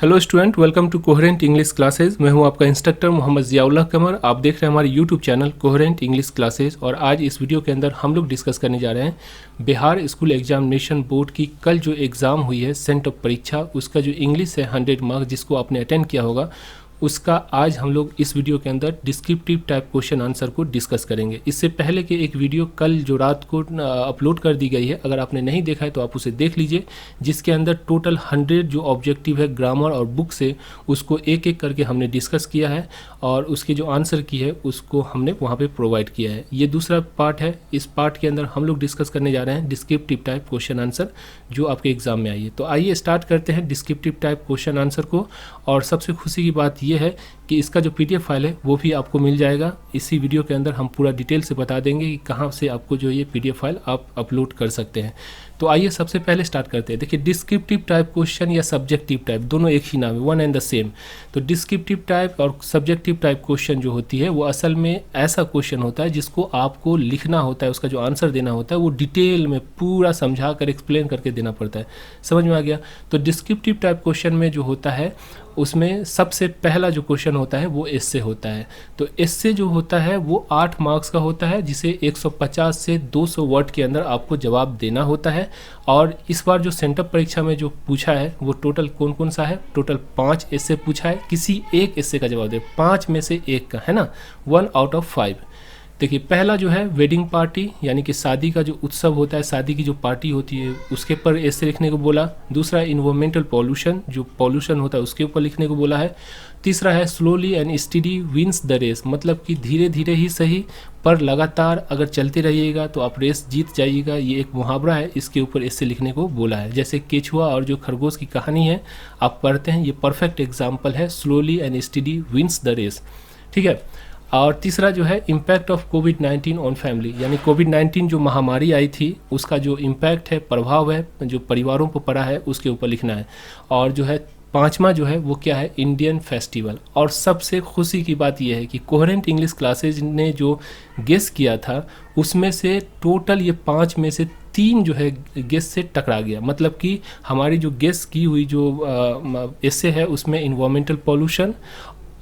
Hello student, welcome to coherent English classes. मैं हूं आपका इंस्ट्रक्टर मोहम्मद ज़ियाउल्लाह कमर। आप देख रहे हैं हमारे YouTube channel coherent English classes. और आज इस वीडियो के अंदर हम लोग डिस्कस करने जा रहे हैं बिहार स्कूल एग्जामिनेशन बोर्ड की कल जो एग्ज़ाम हुई है सेंट ऑफ परीक्षा, उसका जो इंग्लिश है 100 मार्क्स जिसको आपने अटेंड किया होगा, उसका आज हम लोग इस वीडियो के अंदर डिस्क्रिप्टिव टाइप क्वेश्चन आंसर को डिस्कस करेंगे। इससे पहले के एक वीडियो कल जो रात को अपलोड कर दी गई है, अगर आपने नहीं देखा है तो आप उसे देख लीजिए, जिसके अंदर टोटल 100 जो ऑब्जेक्टिव है ग्रामर और बुक से उसको एक एक करके हमने डिस्कस किया है और उसके जो आंसर की है उसको हमने वहाँ पे प्रोवाइड किया है। ये दूसरा पार्ट है। इस पार्ट के अंदर हम लोग डिस्कस करने जा रहे हैं डिस्क्रिप्टिव टाइप क्वेश्चन आंसर जो आपके एग्जाम में आई है। तो आइए स्टार्ट करते हैं डिस्क्रिप्टिव टाइप क्वेश्चन आंसर को। और सबसे खुशी की बात यह है कि इसका जो PDF फाइल है वो भी आपको मिल जाएगा। इसी वीडियो के अंदर हम पूरा डिटेल से बता देंगे कि कहाँ से आपको जो ये PDF फाइल आप अपलोड कर सकते हैं। तो आइए सबसे पहले स्टार्ट करते हैं। देखिए, डिस्क्रिप्टिव टाइप क्वेश्चन या सब्जेक्टिव टाइप दोनों एक ही नाम है, वन एंड द सेम। तो डिस्क्रिप्टिव टाइप और सब्जेक्टिव टाइप क्वेश्चन जो होती है वो असल में ऐसा क्वेश्चन होता है जिसको आपको लिखना होता है, उसका जो आंसर देना होता है वो डिटेल में पूरा समझा कर एक्सप्लेन करके देना पड़ता है। समझ में आ गया? तो डिस्क्रिप्टिव टाइप क्वेश्चन में जो होता है उसमें सबसे पहला जो क्वेश्चन होता है वो एस्से होता है। तो एस्से जो होता है वो 8 मार्क्स का होता है, जिसे 150 से 200 वर्ड के अंदर आपको जवाब देना होता है। और इस बार जो सेंटअप परीक्षा में जो पूछा है वो टोटल कौन कौन सा है, टोटल 5 एस्से पूछा है। किसी एक एस्से का जवाब दे, 5 में से एक का, है ना, 1 आउट ऑफ 5। देखिए, पहला जो है वेडिंग पार्टी, यानी कि शादी का जो उत्सव होता है, शादी की जो पार्टी होती है उसके पर एस्से लिखने को बोला। दूसरा इन्वायरमेंटल पॉल्यूशन, जो पॉल्यूशन होता है उसके ऊपर लिखने को बोला है। तीसरा है slowly and study wins the race, मतलब कि धीरे धीरे ही सही पर लगातार अगर चलते रहिएगा तो आप रेस जीत जाइएगा। ये एक मुहावरा है, इसके ऊपर एस्से लिखने को बोला है। जैसे केचुआ और जो खरगोश की कहानी है आप पढ़ते हैं, ये परफेक्ट एग्जाम्पल है, slowly and study wins the race. ठीक है। और तीसरा जो है इम्पैक्ट ऑफ कोविड-19 ऑन फैमिली, यानी कोविड-19 जो महामारी आई थी उसका जो इम्पैक्ट है, प्रभाव है जो परिवारों पर पड़ा है उसके ऊपर लिखना है। और जो है पांचवा जो है वो क्या है, इंडियन फेस्टिवल। और सबसे खुशी की बात यह है कि कोहेरेंट इंग्लिश क्लासेज ने जो गेस किया था उसमें से टोटल ये 5 में से 3 जो है गेस से टकरा गया। मतलब कि हमारी जो गेस की हुई जो एस्से है उसमें इन्वायरमेंटल पॉल्यूशन,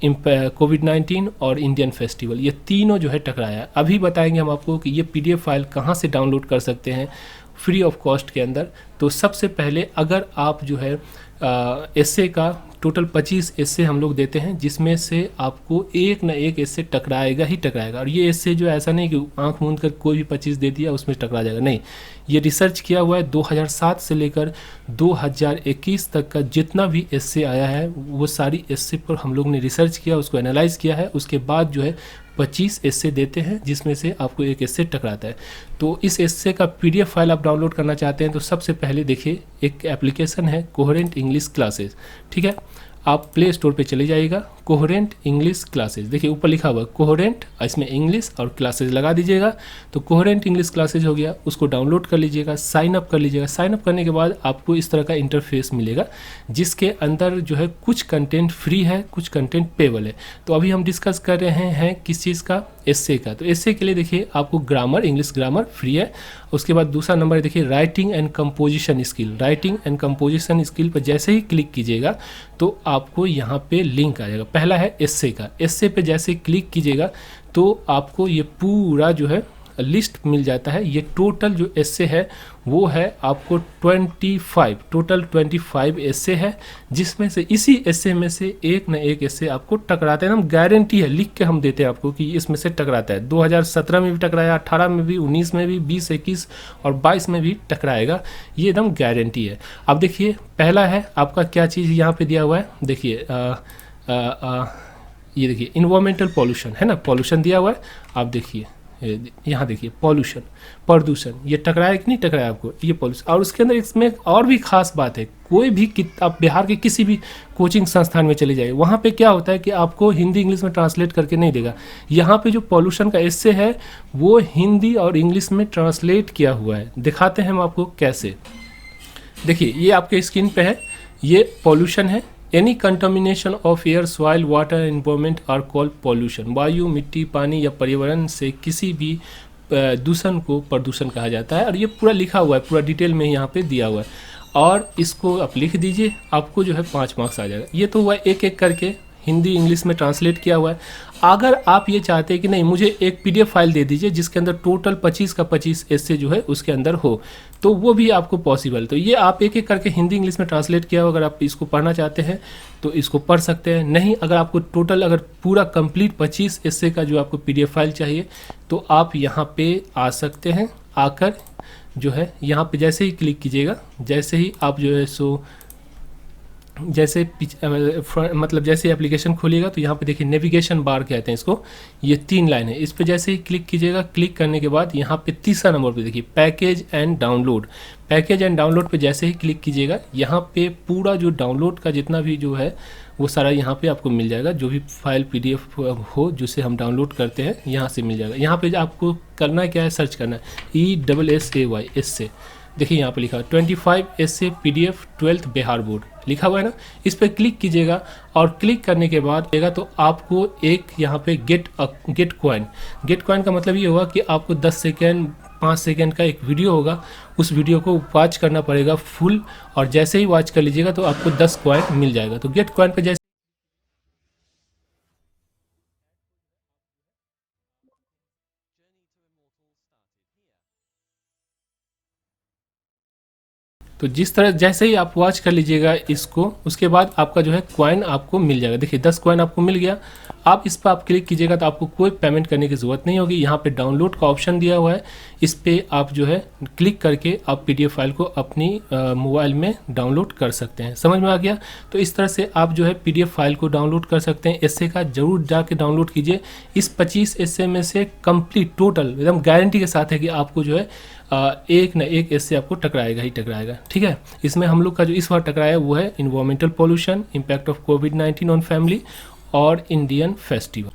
कोविड-19 और इंडियन फेस्टिवल, ये तीनों जो है टकराया। अभी बताएंगे हम आपको कि ये PDF फाइल कहाँ से डाउनलोड कर सकते हैं फ्री ऑफ कॉस्ट के अंदर। तो सबसे पहले अगर आप जो है एस्से का टोटल 25 एस्से हम लोग देते हैं, जिसमें से आपको एक न एक एस्से टकराएगा ही टकराएगा। और ये एस्से जो ऐसा नहीं कि आंख मूंद कर कोई भी 25 दे दिया उसमें टकरा जाएगा, नहीं। ये रिसर्च किया हुआ है, 2007 से लेकर 2021 तक का जितना भी एस्से आया है वो सारी एस्से पर हम लोग ने रिसर्च किया, उसको एनालाइज किया है। उसके बाद जो है 25 एस्से देते हैं जिसमें से आपको एक एस्से टकराता है। तो इस एस्से का PDF फाइल आप डाउनलोड करना चाहते हैं तो सबसे पहले देखिए एक एप्लीकेशन है कोहेरेंट इंग्लिश क्लासेस। ठीक है, आप प्ले स्टोर पे चले जाइएगा, कोहेरेंट इंग्लिश क्लासेस, देखिए ऊपर लिखा हुआ कोहेरेंट, इसमें इंग्लिश और क्लासेस लगा दीजिएगा तो कोहेरेंट इंग्लिश क्लासेस हो गया। उसको डाउनलोड कर लीजिएगा, साइन अप कर लीजिएगा। साइन अप करने के बाद आपको इस तरह का इंटरफेस मिलेगा जिसके अंदर जो है कुछ कंटेंट फ्री है, कुछ कंटेंट पेबल है। तो अभी हम डिस्कस कर रहे हैं किस चीज़ का, एस्से का। तो एस्से के लिए देखिए आपको ग्रामर, इंग्लिश ग्रामर फ्री है। उसके बाद दूसरा नंबर देखिए writing and composition skill. Writing and composition skill पर जैसे ही क्लिक कीजिएगा तो आपको यहाँ पे लिंक आ जाएगा। पहला है एस्से का, एस्से पे जैसे क्लिक कीजिएगा तो आपको ये पूरा जो है लिस्ट मिल जाता है। ये टोटल जो एस्से है वो है आपको 25, टोटल 25 एस्से है, जिसमें से इसी एस्से में से एक न एक एस्से आपको टकराते हैं। हम गारंटी है, लिख के हम देते हैं आपको कि इसमें से टकराता है। 2017 में भी टकराया, 18 में भी, 19 में भी, 20, 21 और 22 में भी टकराएगा, ये एकदम गारंटी है। अब देखिए पहला है आपका क्या चीज़ यहाँ पे दिया हुआ है, देखिए ये देखिए इन्वायरमेंटल पॉल्यूशन है ना, पॉल्यूशन दिया हुआ है। आप देखिए यहाँ देखिए पॉल्यूशन, प्रदूषण, ये टकराया कि नहीं टकराया आपको, ये पॉल्यूशन। और उसके अंदर इसमें एक और भी खास बात है, कोई भी आप बिहार के किसी भी कोचिंग संस्थान में चले जाइए, वहाँ पे क्या होता है कि आपको हिंदी इंग्लिश में ट्रांसलेट करके नहीं देगा। यहाँ पे जो पॉल्यूशन का एस्से है वो हिंदी और इंग्लिश में ट्रांसलेट किया हुआ है। दिखाते हैं हम आपको कैसे। देखिए ये आपके स्क्रीन पे है, ये पॉल्यूशन है। Any contamination of air, soil, water, environment are called pollution. वायु, मिट्टी, पानी या पर्यावरण से किसी भी दूषण को प्रदूषण कहा जाता है। और ये पूरा लिखा हुआ है, पूरा डिटेल में यहाँ पे दिया हुआ है। और इसको आप लिख दीजिए, आपको जो है 5 मार्क्स आ जाएगा। ये तो हुआ एक एक करके हिंदी इंग्लिश में ट्रांसलेट किया हुआ है। अगर आप ये चाहते हैं कि नहीं मुझे एक पीडीएफ फाइल दे दीजिए जिसके अंदर टोटल 25 का 25 एस्से जो है उसके अंदर हो, तो वो भी आपको पॉसिबल। तो ये आप एक एक करके हिंदी इंग्लिश में ट्रांसलेट किया हो, अगर आप इसको पढ़ना चाहते हैं तो इसको पढ़ सकते हैं। नहीं, अगर आपको टोटल अगर पूरा कंप्लीट 25 एस्से का जो आपको पीडीएफ फाइल चाहिए तो आप यहाँ पे आ सकते हैं। आकर जो है यहाँ पे जैसे ही क्लिक कीजिएगा, जैसे ही आप जो है सो जैसे मतलब जैसे एप्लीकेशन खोलिएगा तो यहाँ पे देखिए नेविगेशन बार कहते हैं इसको, ये 3 लाइन है। इस पे जैसे ही क्लिक कीजिएगा, क्लिक करने के बाद यहाँ पे तीसरा नंबर पे देखिए package and download. Package and download पे जैसे ही क्लिक कीजिएगा, यहाँ पे पूरा जो डाउनलोड का जितना भी जो है वो सारा यहाँ पे आपको मिल जाएगा। जो भी फाइल पीडीएफ हो जिसे हम डाउनलोड करते हैं यहाँ से मिल जाएगा। यहाँ पे आपको करना क्या है, सर्च करना है ESSAY एस्से। देखिए यहाँ पे लिखा है 25 एस्से पीडीएफ 12th बिहार बोर्ड लिखा हुआ है ना। इस पर क्लिक कीजिएगा और क्लिक करने के बाद देगा तो आपको एक यहाँ पे गेट कॉइन। गेट कॉइन का मतलब ये होगा कि आपको 10 सेकेंड 5 सेकेंड का एक वीडियो होगा, उस वीडियो को वॉच करना पड़ेगा फुल, और जैसे ही वॉच कर लीजिएगा तो आपको 10 कॉइन मिल जाएगा। तो गेट कॉइन पे जैसे तो जिस तरह जैसे ही आप वॉच कर लीजिएगा इसको, उसके बाद आपका जो है कॉइन आपको मिल जाएगा। देखिए 10 कॉइन आपको मिल गया। आप इस पर आप क्लिक कीजिएगा तो आपको कोई पेमेंट करने की ज़रूरत नहीं होगी। यहाँ पे डाउनलोड का ऑप्शन दिया हुआ है, इस पर आप जो है क्लिक करके आप पीडीएफ फाइल को अपनी मोबाइल में डाउनलोड कर सकते हैं। समझ में आ गया? तो इस तरह से आप जो है पीडीएफ फाइल को डाउनलोड कर सकते हैं। एस्से का जरूर जाके डाउनलोड कीजिए। इस 25 एस्से में से कंप्लीट टोटल एकदम गारंटी के साथ है कि आपको जो है एक न एक एस्से आपको टकराएगा ही टकराएगा। ठीक है, इसमें हम लोग का जो इस बार टकराया वो है इन्वायरमेंटल पोल्यूशन, इम्पैक्ट ऑफ कोविड-19 ऑन फैमिली और इंडियन फेस्टिवल।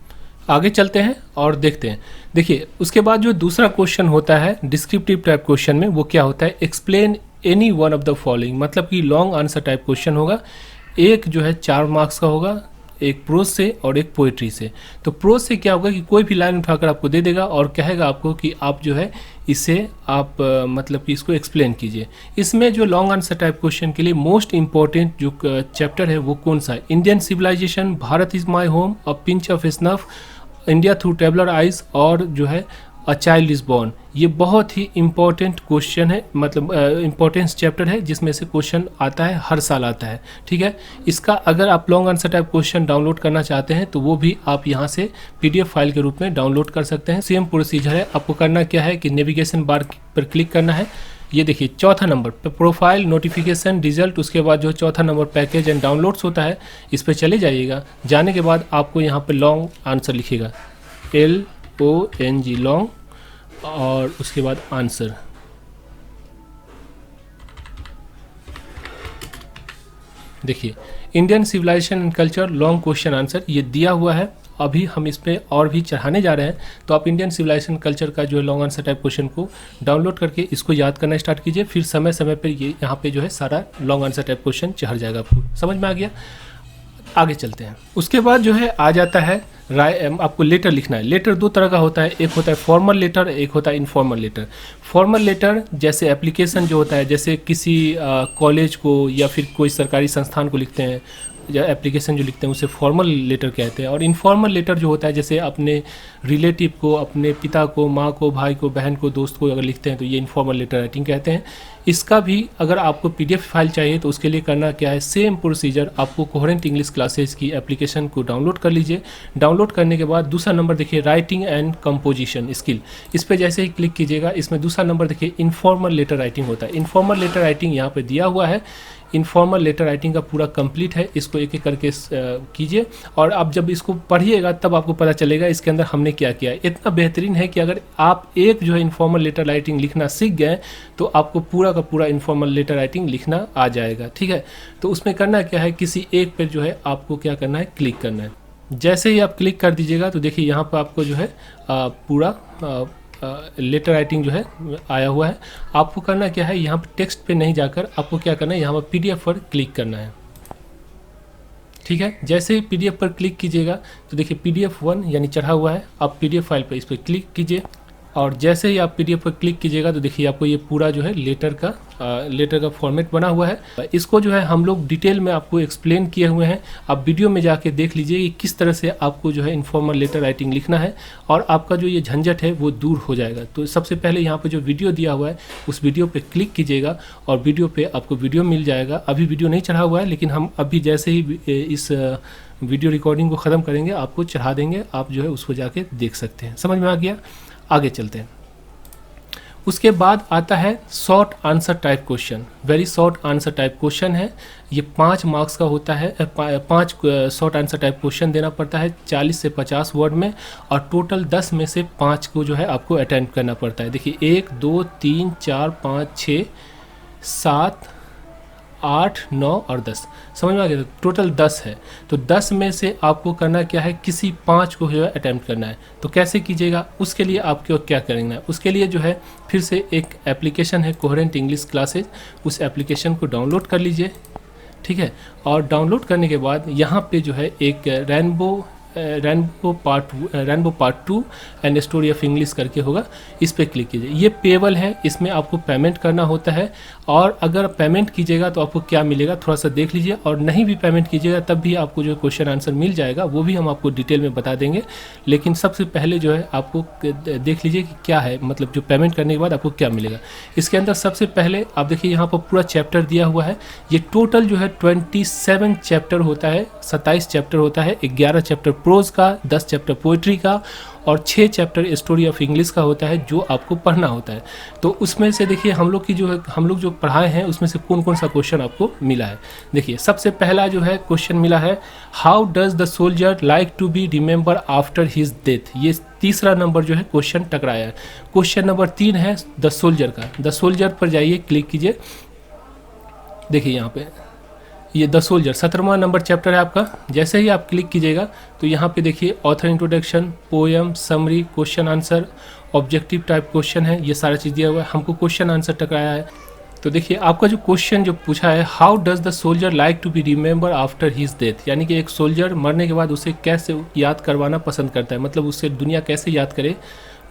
आगे चलते हैं और देखते हैं। देखिए उसके बाद जो दूसरा क्वेश्चन होता है डिस्क्रिप्टिव टाइप क्वेश्चन में, वो क्या होता है, explain any one of the following. मतलब कि लॉन्ग आंसर टाइप क्वेश्चन होगा। एक जो है 4 मार्क्स का होगा, एक प्रोज से और एक पोइट्री से। तो प्रोज से क्या होगा कि कोई भी लाइन उठाकर आपको दे देगा और कहेगा आपको कि आप जो है इसे आप मतलब कि इसको एक्सप्लेन कीजिए। इसमें जो लॉन्ग आंसर टाइप क्वेश्चन के लिए मोस्ट इंपॉर्टेंट जो चैप्टर है वो कौन सा है, Indian civilization, Bharat is my home, a pinch of snuff, India through traveller eyes और जो है अ चाइल्ड इज बॉर्न। ये बहुत ही इंपॉर्टेंट क्वेश्चन है, मतलब इंपॉर्टेंस चैप्टर है जिसमें से क्वेश्चन आता है, हर साल आता है। ठीक है, इसका अगर आप long answer type question download करना चाहते हैं तो वो भी आप यहाँ से पीडीएफ फाइल के रूप में डाउनलोड कर सकते हैं। सेम प्रोसीजर है। आपको करना क्या है कि नेविगेशन बार पर क्लिक करना है। ये देखिए चौथा नंबर पे प्रोफाइल, नोटिफिकेशन, रिजल्ट, उसके बाद जो चौथा नंबर पैकेज एंड डाउनलोड्स होता है, इस पर चले जाइएगा। जाने के बाद आपको यहाँ पे लॉन्ग आंसर लिखेगा LONG लॉन्ग, और उसके बाद आंसर। देखिए Indian civilization and culture long question answer ये दिया हुआ है। अभी हम इस पे और भी चढ़ाने जा रहे हैं, तो आप इंडियन सिविलाइजेशन कल्चर का जो है लॉन्ग आंसर टाइप क्वेश्चन को डाउनलोड करके इसको याद करना स्टार्ट कीजिए। फिर समय समय पर ये यहाँ पे जो है सारा लॉन्ग आंसर टाइप क्वेश्चन चढ़ जाएगा। आपको समझ में आ गया? आगे चलते हैं। उसके बाद जो है आ जाता है आपको लेटर लिखना है। लेटर 2 तरह का होता है, एक होता है फॉर्मल लेटर, एक होता है इनफॉर्मल लेटर। फॉर्मल लेटर जैसे एप्लीकेशन जो होता है, जैसे किसी कॉलेज को या फिर कोई सरकारी संस्थान को लिखते हैं, या एप्लीकेशन जो लिखते हैं उसे फॉर्मल लेटर कहते हैं। और इनफॉर्मल लेटर जो होता है जैसे अपने रिलेटिव को, अपने पिता को, माँ को, भाई को, बहन को, दोस्त को अगर लिखते हैं तो ये इनफॉर्मल लेटर राइटिंग कहते हैं। इसका भी अगर आपको पीडीएफ फाइल चाहिए तो उसके लिए करना क्या है, सेम प्रोसीजर। आपको कोहेरेंट इंग्लिश क्लासेस की एप्लीकेशन को डाउनलोड कर लीजिए। डाउनलोड करने के बाद दूसरा नंबर देखिए राइटिंग एंड कंपोजिशन स्किल, इस पर जैसे ही क्लिक कीजिएगा, इसमें दूसरा नंबर देखिए इनफॉर्मल लेटर राइटिंग होता है। इनफॉर्मल लेटर राइटिंग यहाँ पे दिया हुआ है। इनफॉर्मल लेटर राइटिंग का पूरा कंप्लीट है, इसको एक एक करके कीजिए और आप जब इसको पढ़िएगा तब आपको पता चलेगा इसके अंदर हमने क्या किया है। इतना बेहतरीन है कि अगर आप एक जो है इनफॉर्मल लेटर राइटिंग लिखना सीख गए तो आपको पूरा का पूरा इनफॉर्मल लेटर राइटिंग लिखना आ जाएगा। ठीक है, तो उसमें करना क्या है, किसी एक पर जो है आपको क्या करना है, क्लिक करना है। जैसे ही आप क्लिक कर दीजिएगा तो देखिए यहाँ पर आपको जो है पूरा लेटर राइटिंग जो है आया हुआ है। आपको करना क्या है, यहाँ पर टेक्स्ट पे नहीं जाकर आपको क्या करना है, यहाँ पर पीडीएफ पर क्लिक करना है। ठीक है, जैसे ही पीडीएफ पर क्लिक कीजिएगा तो देखिए PDF 1 यानी चढ़ा हुआ है। आप पीडीएफ फाइल पर इस पर क्लिक कीजिए। और जैसे ही आप पीडीएफ पर क्लिक कीजिएगा तो देखिए आपको ये पूरा जो है लेटर का फॉर्मेट बना हुआ है। इसको जो है हम लोग डिटेल में आपको एक्सप्लेन किए हुए हैं, आप वीडियो में जाके देख लीजिए कि किस तरह से आपको जो है इनफॉर्मल लेटर राइटिंग लिखना है और आपका जो ये झंझट है वो दूर हो जाएगा। तो सबसे पहले यहाँ पे जो वीडियो दिया हुआ है उस वीडियो पे क्लिक कीजिएगा और वीडियो पे आपको वीडियो मिल जाएगा। अभी वीडियो नहीं चढ़ा हुआ है, लेकिन हम अभी जैसे ही इस वीडियो रिकॉर्डिंग को ख़त्म करेंगे आपको चढ़ा देंगे, आप जो है उसको जाके देख सकते हैं। समझ में आ गया? आगे चलते हैं। उसके बाद आता है short answer type question. Very short answer type question है, ये 5 मार्क्स का होता है। 5 शॉर्ट आंसर टाइप क्वेश्चन देना पड़ता है 40 से 50 वर्ड में, और टोटल 10 में से 5 को जो है आपको अटेम्प्ट करना पड़ता है। देखिए 1 2 3 4 5 6 7 8 9 और 10, समझ में आ गया? टोटल 10 है, तो 10 में से आपको करना क्या है, किसी 5 को जो है अटैम्प्ट करना है। तो कैसे कीजिएगा, उसके लिए आपको क्या करना है, उसके लिए जो है फिर से एक एप्लीकेशन है कोहेरेंट इंग्लिश क्लासेज, उस एप्लीकेशन को डाउनलोड कर लीजिए, ठीक है। और डाउनलोड करने के बाद यहाँ पे जो है एक rainbow part 2 and story of English करके होगा, इस पर क्लिक कीजिए। ये पेबल है, इसमें आपको पेमेंट करना होता है, और अगर पेमेंट कीजिएगा तो आपको क्या मिलेगा थोड़ा सा देख लीजिए, और नहीं भी पेमेंट कीजिएगा तब भी आपको जो क्वेश्चन आंसर मिल जाएगा, वो भी हम आपको डिटेल में बता देंगे। लेकिन सबसे पहले जो है आपको देख लीजिए कि क्या है, मतलब जो पेमेंट करने के बाद आपको क्या मिलेगा। इसके अंदर सबसे पहले आप देखिए यहाँ पर पूरा चैप्टर दिया हुआ है। ये टोटल जो है 27 चैप्टर होता है, 27 चैप्टर होता है। 11 चैप्टर प्रोज का, 10 चैप्टर पोइट्री का और 6 चैप्टर स्टोरी ऑफ इंग्लिश का होता है, जो आपको पढ़ना होता है। तो उसमें से देखिए हम लोग जो पढ़ाए हैं उसमें से कौन कौन सा क्वेश्चन आपको मिला है। देखिए सबसे पहला जो है क्वेश्चन मिला है, how does the soldier like to be remember after his death. ये तीसरा नंबर जो है क्वेश्चन टकराया है। क्वेश्चन नंबर 3 है द सोल्जर का। द सोल्जर पर जाइए, क्लिक कीजिए, देखिए यहाँ पे ये द सोल्जर 17वां नंबर चैप्टर है आपका। जैसे ही आप क्लिक कीजिएगा तो यहाँ पे देखिए author introduction, poem, summary, question answer, objective type question है, ये सारा चीज़ दिया हुआ है। हमको क्वेश्चन आंसर टकराया है। तो देखिए आपका जो क्वेश्चन जो पूछा है, how does the soldier like to be remember after his death, यानी कि एक सोल्जर मरने के बाद उसे कैसे याद करवाना पसंद करता है, मतलब उससे दुनिया कैसे याद करे,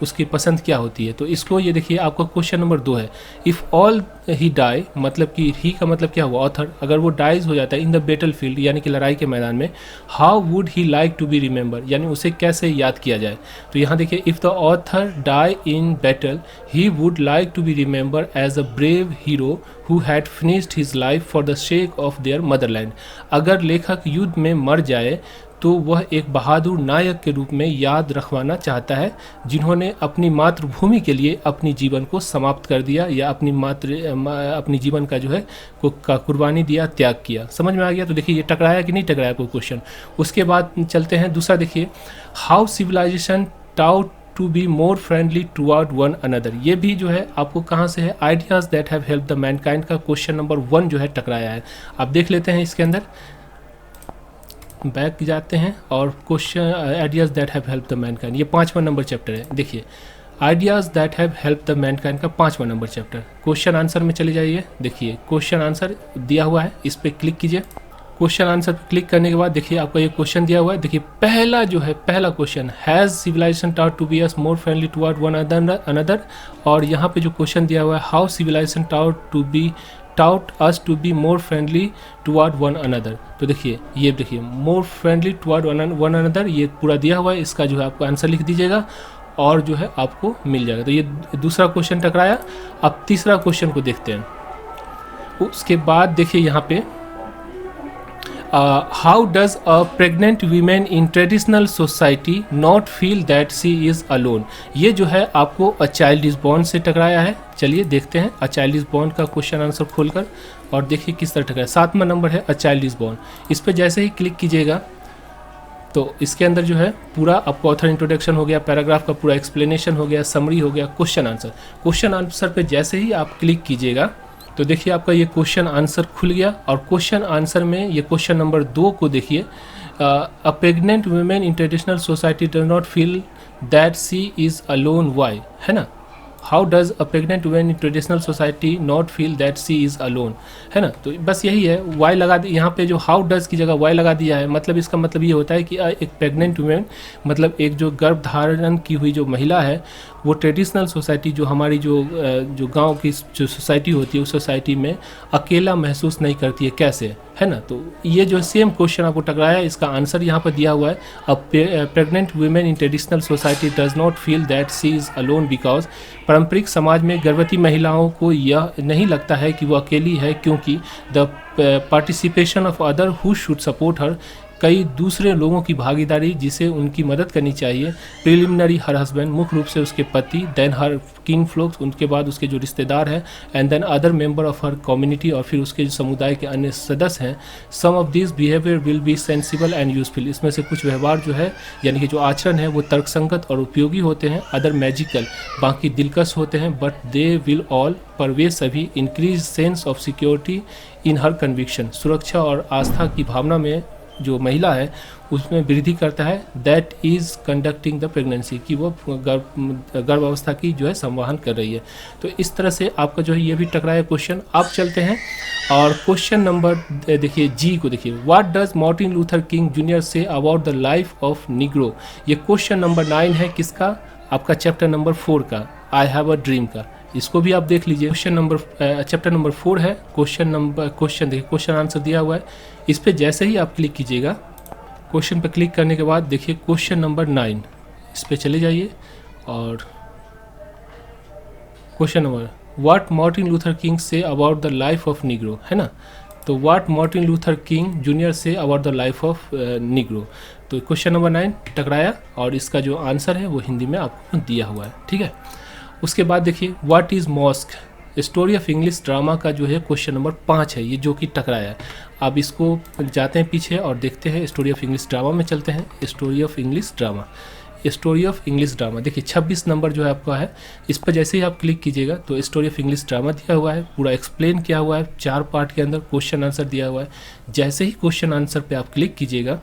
उसकी पसंद क्या होती है। तो इसको ये देखिए आपका क्वेश्चन नंबर 2 है, इफ़ ऑल ही डाई, मतलब कि ही का मतलब क्या हुआ, ऑथर, अगर वो डाइज हो जाता है इन द बैटल फील्ड, यानी कि लड़ाई के मैदान में, how would he like to be remember, यानी उसे कैसे याद किया जाए। तो यहाँ देखिए, if the author die in battle he would like to be remember as a brave hero who had finished his life for the sake of their motherland. अगर लेखक युद्ध में मर जाए तो वह एक बहादुर नायक के रूप में याद रखवाना चाहता है, जिन्होंने अपनी मातृभूमि के लिए अपनी जीवन को समाप्त कर दिया, या अपनी जीवन का जो है का कुर्बानी दिया, त्याग किया। समझ में आ गया? तो देखिए ये टकराया कि नहीं टकराया कोई क्वेश्चन। उसके बाद चलते हैं दूसरा, देखिए how civilization taught to be more friendly toward one another. ये भी जो है आपको कहाँ से है, ideas that have help the mankind का क्वेश्चन नंबर 1 जो है टकराया है। आप देख लेते हैं, इसके अंदर बैक जाते हैं और question ideas that have help the Mankind, ये 5वां नंबर चैप्टर है। देखिए ideas that have help the mankind का 5वां नंबर चैप्टर। क्वेश्चन आंसर में चले जाइए, देखिए क्वेश्चन आंसर दिया हुआ है, इस पर क्लिक कीजिए। क्वेश्चन आंसर पर क्लिक करने के बाद देखिए आपका ये क्वेश्चन दिया हुआ है। देखिए पहला जो है, पहला question, has civilization taught to be us more friendly toward one another, और यहाँ पे जो क्वेश्चन दिया हुआ है, how civilization taught us to be more friendly toward one another. तो देखिए ये देखिए more friendly toward one another, ये पूरा दिया हुआ है, इसका जो है आपको आंसर लिख दीजिएगा और जो है आपको मिल जाएगा। तो ये दूसरा क्वेश्चन टकराया। अब तीसरा क्वेश्चन को देखते हैं। उसके बाद देखिए यहाँ पे, how does a pregnant women in traditional society not feel that she is alone. ये जो है आपको अ चाइल्ड इज़ बॉर्न से टकराया है। चलिए देखते हैं अ चाइल्ड इज़ बॉर्न का क्वेश्चन आंसर खोलकर, और देखिए किस तरह टकराया। 7वां नंबर है अ चाइल्ड इज़ बॉर्न। इस पर जैसे ही क्लिक कीजिएगा तो इसके अंदर जो है पूरा आपको ऑथर इंट्रोडक्शन हो गया, पैराग्राफ का पूरा एक्सप्लेनेशन हो गया, समरी हो गया, क्वेश्चन आंसर। क्वेश्चन आंसर पे जैसे ही आप क्लिक कीजिएगा तो देखिए आपका ये क्वेश्चन आंसर खुल गया, और क्वेश्चन आंसर में ये क्वेश्चन नंबर 2 को देखिए, a pregnant women in traditional society does not feel that she is alone, why, है ना। How does a pregnant women in traditional society not feel that she is alone, है ना। तो बस यही है, वाई लगा दी यहाँ पे, जो हाउ डज की जगह वाई लगा दिया है। मतलब इसका मतलब ये होता है कि एक प्रेग्नेंट वुमेन, मतलब एक जो गर्भ धारण की हुई जो महिला है, वो ट्रेडिशनल सोसाइटी जो हमारी जो गांव की जो सोसाइटी होती है उस सोसाइटी में अकेला महसूस नहीं करती है, कैसे, है ना। तो ये जो सेम क्वेश्चन आपको टकराया, इसका आंसर यहाँ पर दिया हुआ है। अ pregnant women in traditional society does not feel that she is alone because पारंपरिक समाज में गर्भवती महिलाओं को यह नहीं लगता है कि वो अकेली है, क्योंकि the participation of other who should support her, कई दूसरे लोगों की भागीदारी जिसे उनकी मदद करनी चाहिए। प्रिलिमिनरी हर हस्बैंड, मुख्य रूप से उसके पति, देन हर किन फ्लोक्स, उनके बाद उसके जो रिश्तेदार हैं, and then other member of her community, और फिर उसके जो समुदाय के अन्य सदस्य हैं। Some of this behaviour will be sensible and useful, इसमें से कुछ व्यवहार जो है यानी कि जो आचरण है वो तर्कसंगत और उपयोगी होते हैं। अदर मैजिकल, बाकी दिलकश होते हैं, बट दे विल ऑल, पर वे सभी increase sense of security in her conviction, सुरक्षा और आस्था की भावना में जो महिला है उसमें वृद्धि करता है। That is conducting the pregnancy, कि वो गर्भावस्था की जो है संवहन कर रही है। तो इस तरह से आपका जो है ये भी टकराया क्वेश्चन। आप चलते हैं और क्वेश्चन नंबर देखिए जी को देखिए, what does Martin Luther king junior say about the life of Negro. ये क्वेश्चन नंबर 9 है, किसका, आपका चैप्टर नंबर 4 का, आई हैव अ ड्रीम का। इसको भी आप देख लीजिए। चैप्टर नंबर 4 है। क्वेश्चन देखिए, क्वेश्चन आंसर दिया हुआ है। इस पे जैसे ही आप क्लिक कीजिएगा, क्वेश्चन पे क्लिक करने के बाद देखिए क्वेश्चन नंबर 9, इस पे चले जाइए और question number, what Martin Luther king say about the life of Negro, है ना। तो what Martin Luther king junior say about the life of Negro. तो क्वेश्चन नंबर 9 टकराया और इसका जो आंसर है वो हिंदी में आपको दिया हुआ है, ठीक है। उसके बाद देखिए what is mask, story of English drama का जो है क्वेश्चन नंबर 5 है, ये जो कि टकराया है। अब इसको जाते हैं पीछे और देखते हैं स्टोरी ऑफ इंग्लिश ड्रामा में चलते हैं। स्टोरी ऑफ इंग्लिश ड्रामा देखिए 26 नंबर जो है आपका है। इस पर जैसे ही आप क्लिक कीजिएगा तो स्टोरी ऑफ इंग्लिश ड्रामा दिया हुआ है, पूरा एक्सप्लेन किया हुआ है, 4 पार्ट के अंदर क्वेश्चन आंसर दिया हुआ है। जैसे ही क्वेश्चन आंसर पे आप क्लिक कीजिएगा,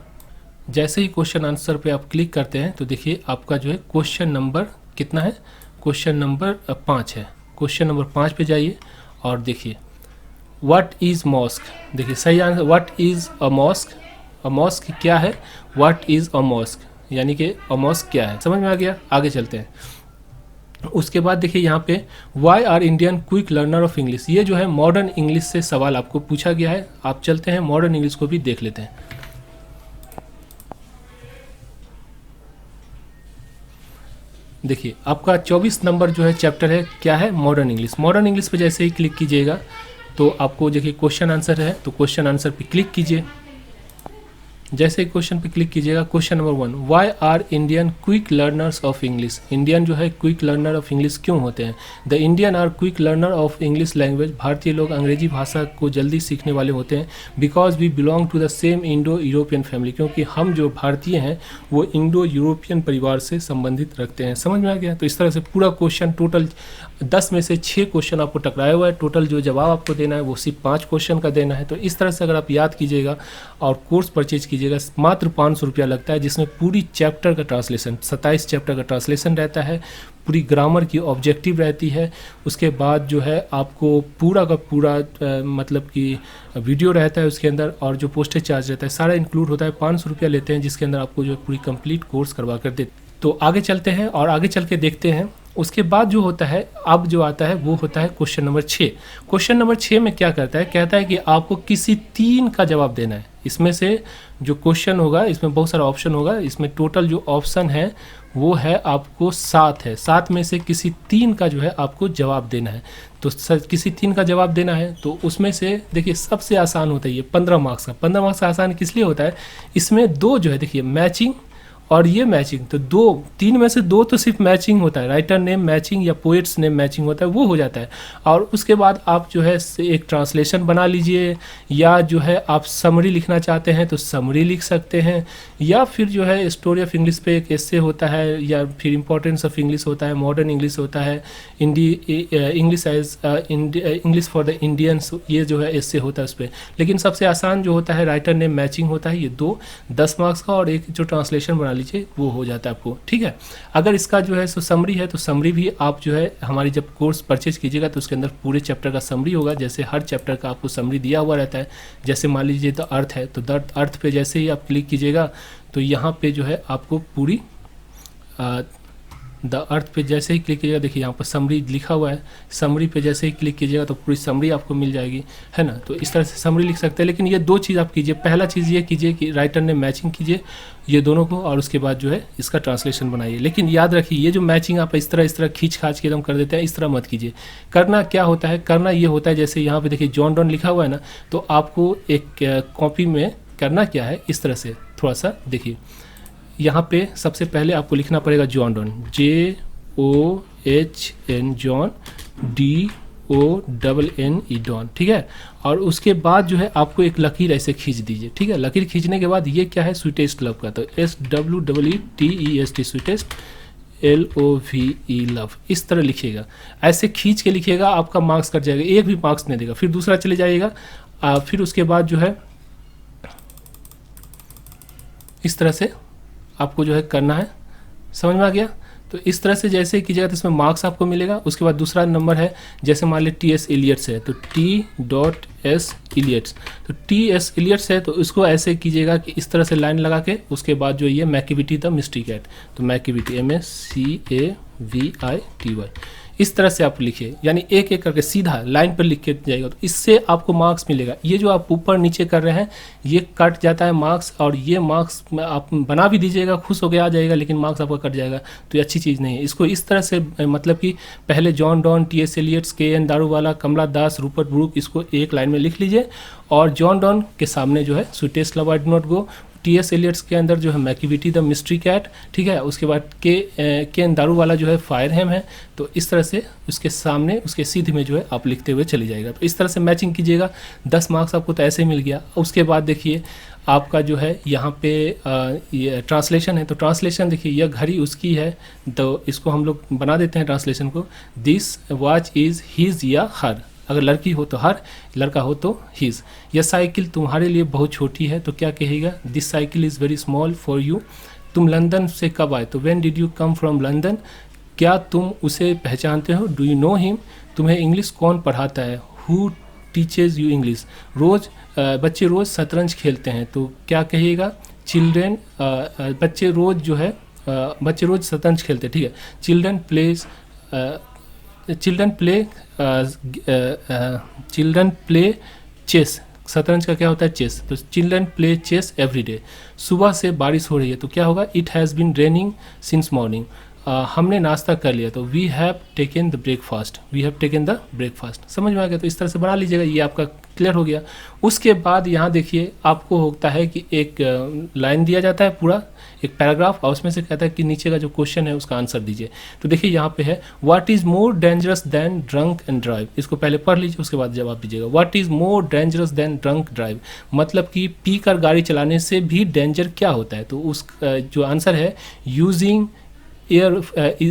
जैसे ही क्वेश्चन आंसर पे आप क्लिक करते हैं तो देखिए आपका जो है क्वेश्चन नंबर कितना है, क्वेश्चन नंबर 5 है। क्वेश्चन नंबर 5 पे जाइए और देखिए व्हाट इज़ मॉस्क। देखिए सही answer what is a mask. A mask क्या है, व्हाट इज़ अ मॉस्क, यानी कि अ मॉस्क क्या है, समझ में आ गया। आगे चलते हैं। उसके बाद देखिए यहाँ पे why are Indian quick learner of English, ये जो है मॉडर्न इंग्लिश से सवाल आपको पूछा गया है। आप चलते हैं मॉडर्न इंग्लिश को भी देख लेते हैं। देखिए आपका 24 नंबर जो है चैप्टर है, क्या है, मॉडर्न इंग्लिश। मॉडर्न इंग्लिश पे जैसे ही क्लिक कीजिएगा तो आपको देखिए क्वेश्चन आंसर है, तो क्वेश्चन आंसर पे क्लिक कीजिए। जैसे ही क्वेश्चन पे क्लिक कीजिएगा, question number 1, why are Indian quick learners of English. Indian जो है क्विक लर्नर ऑफ इंग्लिश क्यों होते हैं। The Indian are quick learner of English language, भारतीय लोग अंग्रेजी भाषा को जल्दी सीखने वाले होते हैं। Because we belong to the same Indo European family, क्योंकि हम जो भारतीय हैं वो इंडो यूरोपियन परिवार से संबंधित रखते हैं। समझ में आ गया। तो इस तरह से पूरा क्वेश्चन टोटल 10 में से 6 क्वेश्चन आपको टकराया हुआ है। टोटल जो जवाब आपको देना है वो सिर्फ 5 क्वेश्चन का देना है। तो इस तरह से अगर आप याद कीजिएगा और कोर्स परचेज कीजिएगा, मात्र 500 रुपया लगता है, जिसमें पूरी चैप्टर का ट्रांसलेशन 27 चैप्टर का ट्रांसलेशन रहता है, पूरी ग्रामर की ऑब्जेक्टिव रहती है। उसके बाद जो है आपको पूरा का पूरा मतलब कि वीडियो रहता है उसके अंदर, और जो पोस्टेज चार्ज रहता है सारा इंक्लूड होता है। 500 रुपया लेते हैं, जिसके अंदर आपको जो पूरी कंप्लीट कोर्स करवा कर देते। तो आगे चलते हैं और आगे चल के देखते हैं। उसके बाद जो होता है, अब जो आता है वो होता है क्वेश्चन नंबर 6। क्वेश्चन नंबर 6 में क्या करता है, कहता है कि आपको किसी 3 का जवाब देना है। इसमें से जो क्वेश्चन होगा, इसमें बहुत सारा ऑप्शन होगा, इसमें टोटल जो ऑप्शन है वो है आपको 7 है। 7 में से किसी 3 का जो है आपको जवाब देना है। तो किसी 3 का जवाब देना है, तो उसमें से देखिए सबसे आसान होता है ये 15 मार्क्स का। 15 मार्क्स का आसान किस लिए होता है, इसमें 2 जो है देखिए मैचिंग और ये मैचिंग, तो 3 में से 2 तो सिर्फ मैचिंग होता है, राइटर नेम मैचिंग या पोएट्स नेम मैचिंग होता है, वो हो जाता है। और उसके बाद आप जो है एक ट्रांसलेशन बना लीजिए, या जो है आप समरी लिखना चाहते हैं तो समरी लिख सकते हैं, या फिर जो है स्टोरी ऑफ इंग्लिश पे एक एस्से होता है, या फिर इंपॉर्टेंस ऑफ इंग्लिश होता है, मॉडर्न इंग्लिश होता है, English as English for the Indians, ये जो है एस्से होता है उस पर। लेकिन सबसे आसान जो होता है राइटर नेम मैचिंग होता है, ये 2 10 मार्क्स का, और एक जो ट्रांसलेशन बना लीजिए वो हो जाता है आपको, ठीक है। अगर इसका जो है सो समरी है, तो समरी भी आप जो है हमारी जब कोर्स परचेज कीजिएगा तो उसके अंदर पूरे चैप्टर का समरी होगा। जैसे हर चैप्टर का आपको समरी दिया हुआ रहता है। जैसे मान लीजिए द अर्थ है, तो द अर्थ पे जैसे ही आप क्लिक कीजिएगा तो यहाँ पे जो है आपको पूरी द अर्थ पे जैसे ही क्लिक कीजिएगा, देखिए यहाँ पर समरी लिखा हुआ है, समरी पे जैसे ही क्लिक कीजिएगा तो पूरी समरी आपको मिल जाएगी, है ना। तो इस तरह से समरी लिख सकते हैं। लेकिन ये दो चीज़ आप कीजिए, पहला चीज़ ये कीजिए कि राइटर ने मैचिंग कीजिए ये दोनों को, और उसके बाद जो है इसका ट्रांसलेशन बनाइए। लेकिन याद रखिए ये जो मैचिंग आप इस तरह खींच खाच के एकदम कर देते हैं, इस तरह मत कीजिए। करना क्या होता है, करना ये होता है जैसे यहाँ पे देखिए जॉन डॉन लिखा हुआ है ना, तो आपको एक कॉपी में करना क्या है, इस तरह से थोड़ा सा देखिए, यहाँ पे सबसे पहले आपको लिखना पड़ेगा John Donne, JOHN John, DONNE Donne, ठीक है। और उसके बाद जो है आपको एक लकीर ऐसे खींच दीजिए, ठीक है। लकीर खींचने के बाद ये क्या है, स्वीटेस्ट लव का, तो SWEETEST स्वीटेस्ट, LOVE लव, इस तरह लिखिएगा, ऐसे खींच के लिखिएगा, आपका मार्क्स कट जाएगा, एक भी मार्क्स नहीं देगा। फिर दूसरा चले जाइएगा, फिर उसके बाद जो है इस तरह से आपको जो है करना है, समझ में आ गया। तो इस तरह से जैसे कीजिएगा तो इसमें मार्क्स आपको मिलेगा। उसके बाद दूसरा नंबर है, जैसे मान लीजिए TS इलियट्स है तो T.S इलियट्स, तो TS इलियट्स है तो इसको ऐसे कीजिएगा कि इस तरह से लाइन लगा के, उसके बाद जो ये मैकेविटी द मिस्ट्री कैट, तो मैकेविटी MACAVITY, इस तरह से आप लिखिए, यानी एक एक करके सीधा लाइन पर लिख के जाएगा, तो इससे आपको मार्क्स मिलेगा। ये जो आप ऊपर नीचे कर रहे हैं ये कट जाता है मार्क्स, और ये मार्क्स आप बना भी दीजिएगा, खुश होकर आ जाएगा, लेकिन मार्क्स आपका कट जाएगा, तो ये अच्छी चीज़ नहीं है। इसको इस तरह से मतलब कि पहले John Donne, TS Eliots, KN Daruwalla, Kamala Das, Rupert Brooke, इसको एक लाइन में लिख लीजिए, और जॉन डॉन के सामने जो है sweetest love I do not go, TS Eliot's के अंदर जो है मैकेविटी द मिस्ट्री कैट, ठीक है। उसके बाद KN दारूवाला जो है फायरहैम है, तो इस तरह से उसके सामने उसके सीध में जो है आप लिखते हुए चले जाएगा। तो इस तरह से मैचिंग कीजिएगा, 10 मार्क्स आपको तो ऐसे ही मिल गया। उसके बाद देखिए आपका जो है यहाँ पे ये ट्रांसलेशन है, तो ट्रांसलेशन देखिए यह घड़ी उसकी है, तो इसको हम लोग बना देते हैं ट्रांसलेशन को, दिस वॉच इज़ हिज या हर, अगर लड़की हो तो हर, लड़का हो तो हिज। यह साइकिल तुम्हारे लिए बहुत छोटी है, तो क्या कहेगा, this cycle is very small for you. तुम लंदन से कब आए, तो when did you come from London. क्या तुम उसे पहचानते हो, डू यू नो हिम। तुम्हें इंग्लिश कौन पढ़ाता है, हु टीचेज यू इंग्लिश। रोज़ बच्चे रोज़ शतरंज खेलते हैं, तो क्या कहिएगा, चिल्ड्रेन, बच्चे रोज़ जो है बच्चे रोज़ शतरंज खेलते हैं, ठीक है। चिल्ड्रन प्ले चेस, शतरंज का क्या होता है, चेस, तो children play chess every day. सुबह से बारिश हो रही है, तो क्या होगा, it has been raining since morning. हमने नाश्ता कर लिया, तो we have taken the breakfast, we have taken the breakfast. समझ में आ गया, तो इस तरह से बना लीजिएगा, ये आपका क्लियर हो गया। उसके बाद यहाँ देखिए आपको होता है कि एक लाइन दिया जाता है, पूरा एक पैराग्राफ, और उसमें से कहता है कि नीचे का जो क्वेश्चन है उसका आंसर दीजिए। तो देखिए यहाँ पे है, what is more dangerous than drunk and drive. इसको पहले पढ़ लीजिए, उसके बाद जवाब दीजिएगा। What is more dangerous than drunk drive, मतलब कि पी कर गाड़ी चलाने से भी डेंजर क्या होता है, तो उस जो आंसर है,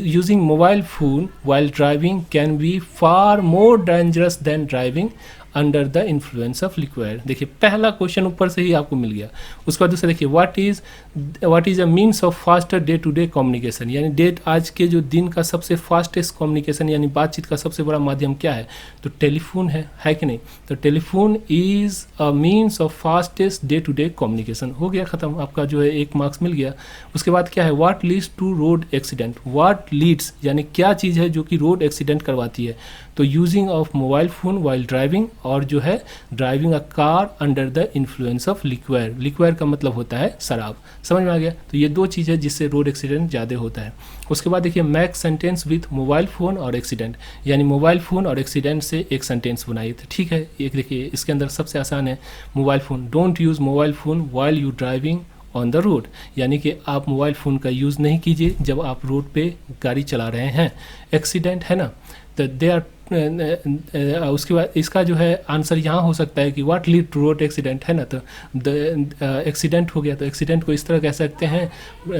using mobile phone while driving can be far more dangerous than driving under the influence of liquid. देखिए पहला क्वेश्चन ऊपर से ही आपको मिल गया। उसके बाद दूसरा देखिए, what is a means of faster day to day communication, यानी आज के जो दिन का सबसे फास्टेस्ट कम्युनिकेशन यानी बातचीत का सबसे बड़ा माध्यम क्या है, तो टेलीफोन है कि नहीं। तो telephone is a means of fastest day to day communication. हो गया ख़त्म, आपका जो है 1 मार्क्स मिल गया। उसके बाद क्या है, what leads to road accident. What leads यानी क्या चीज़ है जो कि रोड एक्सीडेंट करवाती है, तो using of mobile phone while driving, और जो है driving a car under the influence of liquid. Liquid का मतलब होता है शराब। समझ में आ गया। तो ये 2 चीज़ है जिससे रोड एक्सीडेंट ज़्यादा होता है। उसके बाद देखिए, make sentence with mobile phone और एक्सीडेंट, यानी मोबाइल फ़ोन और एक्सीडेंट से एक सेंटेंस बनाइए। तो ठीक है, एक देखिए इसके अंदर सबसे आसान है mobile phone. Don't use mobile phone while you driving on the road, यानी कि आप मोबाइल फ़ोन का यूज़ नहीं कीजिए जब आप रोड पे गाड़ी चला रहे हैं। एक्सीडेंट है ना, तो दे आर उसके बाद इसका जो है आंसर यहाँ हो सकता है कि what lead to road accident, है ना। तो द एक्सीडेंट हो गया, तो एक्सीडेंट को इस तरह कह सकते हैं,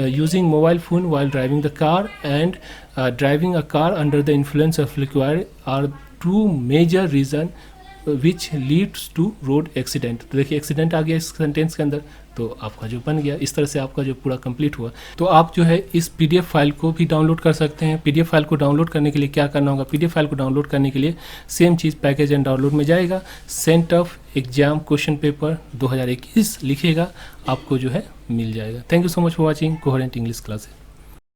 using mobile phone while driving the car and driving a car under the influence of liquid are 2 major reason which leads to road accident. तो देखिए एक्सीडेंट आ गया इस सेंटेंस के अंदर, तो आपका जो बन गया। इस तरह से आपका जो पूरा कंप्लीट हुआ। तो आप जो है इस PDF फाइल को भी डाउनलोड कर सकते हैं। PDF फाइल को डाउनलोड करने के लिए क्या करना होगा, PDF फाइल को डाउनलोड करने के लिए सेम चीज़ पैकेज एंड डाउनलोड में जाएगा, cent of exam question paper 2021 लिखिएगा, आपको जो है मिल जाएगा। Thank you so much for watching coherent English classes.